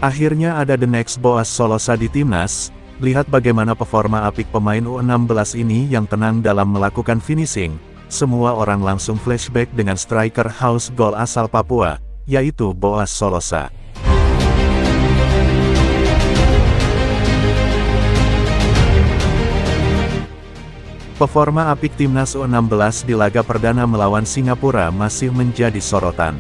Akhirnya ada the next Boas Solosa di timnas. Lihat bagaimana performa apik pemain U16 ini yang tenang dalam melakukan finishing. Semua orang langsung flashback dengan striker house goal asal Papua, yaitu Boas Solosa. Performa apik timnas U16 di laga perdana melawan Singapura masih menjadi sorotan.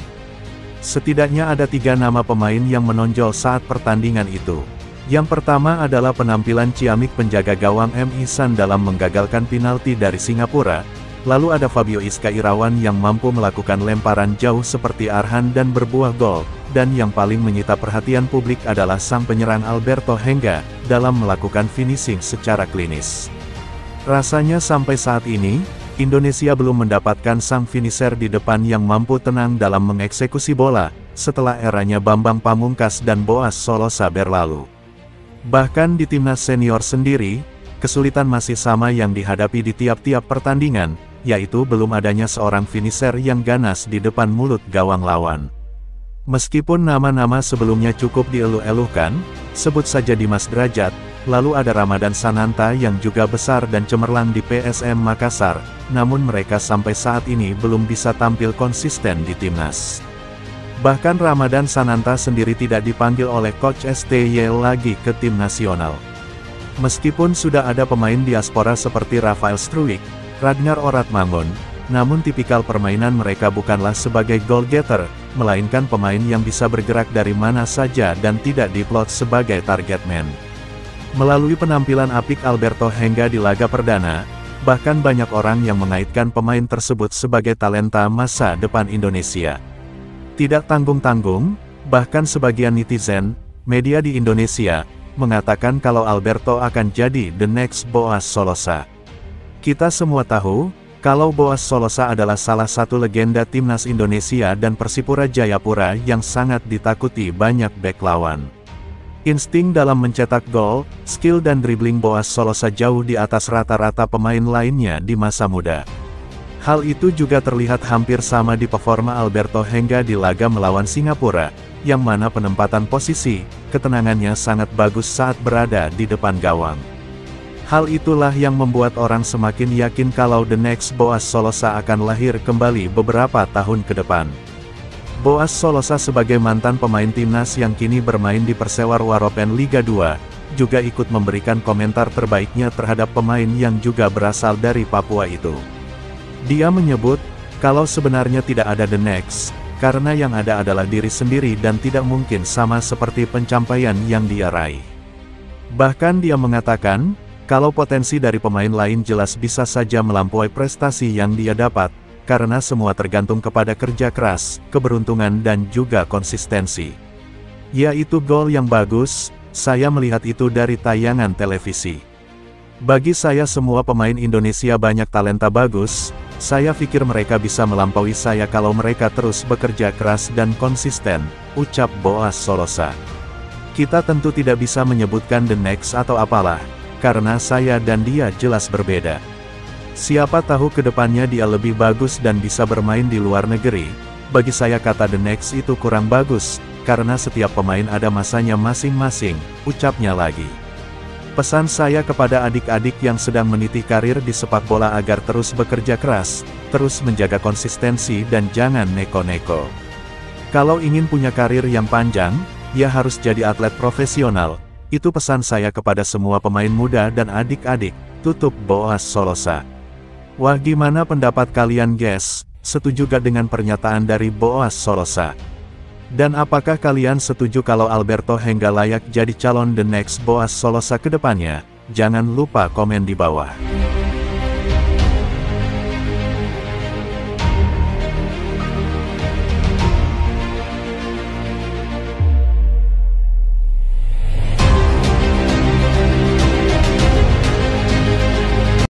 Setidaknya ada 3 nama pemain yang menonjol saat pertandingan itu. Yang pertama adalah penampilan ciamik penjaga gawang M. Ihsan dalam menggagalkan penalti dari Singapura. Lalu ada Fabio Iska Irawan yang mampu melakukan lemparan jauh seperti Arhan dan berbuah gol. Dan yang paling menyita perhatian publik adalah sang penyerang Alberto Henga dalam melakukan finishing secara klinis. Rasanya sampai saat ini, Indonesia belum mendapatkan sang finisher di depan yang mampu tenang dalam mengeksekusi bola, setelah eranya Bambang Pamungkas dan Boas Solosa berlalu. Bahkan di timnas senior sendiri, kesulitan masih sama yang dihadapi di tiap-tiap pertandingan, yaitu belum adanya seorang finisher yang ganas di depan mulut gawang lawan. Meskipun nama-nama sebelumnya cukup dieluh-eluhkan, sebut saja Dimas Drajat, lalu ada Ramadan Sananta yang juga besar dan cemerlang di PSM Makassar, namun mereka sampai saat ini belum bisa tampil konsisten di timnas. Bahkan Ramadan Sananta sendiri tidak dipanggil oleh Coach STY lagi ke tim nasional. Meskipun sudah ada pemain diaspora seperti Rafael Struijk, Ragnar Oratmangun, namun tipikal permainan mereka bukanlah sebagai goal getter, melainkan pemain yang bisa bergerak dari mana saja dan tidak diplot sebagai target man. Melalui penampilan apik Alberto Henga di laga perdana, bahkan banyak orang yang mengaitkan pemain tersebut sebagai talenta masa depan Indonesia. Tidak tanggung-tanggung, bahkan sebagian netizen, media di Indonesia, mengatakan kalau Alberto akan jadi the next Boas Solosa. Kita semua tahu, kalau Boas Solosa adalah salah satu legenda timnas Indonesia dan Persipura Jayapura yang sangat ditakuti banyak bek lawan. Insting dalam mencetak gol, skill dan dribbling Boas Solosa jauh di atas rata-rata pemain lainnya di masa muda. Hal itu juga terlihat hampir sama di performa Alberto Henga di laga melawan Singapura, yang mana penempatan posisi, ketenangannya sangat bagus saat berada di depan gawang. Hal itulah yang membuat orang semakin yakin kalau the next Boas Solosa akan lahir kembali beberapa tahun ke depan. Boas Solosa sebagai mantan pemain timnas yang kini bermain di Persewar Waropen Liga 2, juga ikut memberikan komentar terbaiknya terhadap pemain yang juga berasal dari Papua itu. Dia menyebut, kalau sebenarnya tidak ada the next, karena yang ada adalah diri sendiri dan tidak mungkin sama seperti pencapaian yang dia raih. Bahkan dia mengatakan, kalau potensi dari pemain lain jelas bisa saja melampaui prestasi yang dia dapat, karena semua tergantung kepada kerja keras, keberuntungan dan juga konsistensi. Yaitu gol yang bagus, saya melihat itu dari tayangan televisi. Bagi saya semua pemain Indonesia banyak talenta bagus, saya pikir mereka bisa melampaui saya kalau mereka terus bekerja keras dan konsisten, ucap Boas Solosa. Kita tentu tidak bisa menyebutkan the next atau apalah, karena saya dan dia jelas berbeda. Siapa tahu kedepannya dia lebih bagus dan bisa bermain di luar negeri. Bagi saya kata the next itu kurang bagus, karena setiap pemain ada masanya masing-masing, ucapnya lagi. Pesan saya kepada adik-adik yang sedang meniti karir di sepak bola agar terus bekerja keras, terus menjaga konsistensi dan jangan neko-neko. Kalau ingin punya karir yang panjang, ya harus jadi atlet profesional. Itu pesan saya kepada semua pemain muda dan adik-adik, tutup Boas Solosa. Wah, gimana pendapat kalian guys? Setuju gak dengan pernyataan dari Boas Solosa? Dan apakah kalian setuju kalau Alberto Henga layak jadi calon the next Boas Solosa ke depannya? Jangan lupa komen di bawah.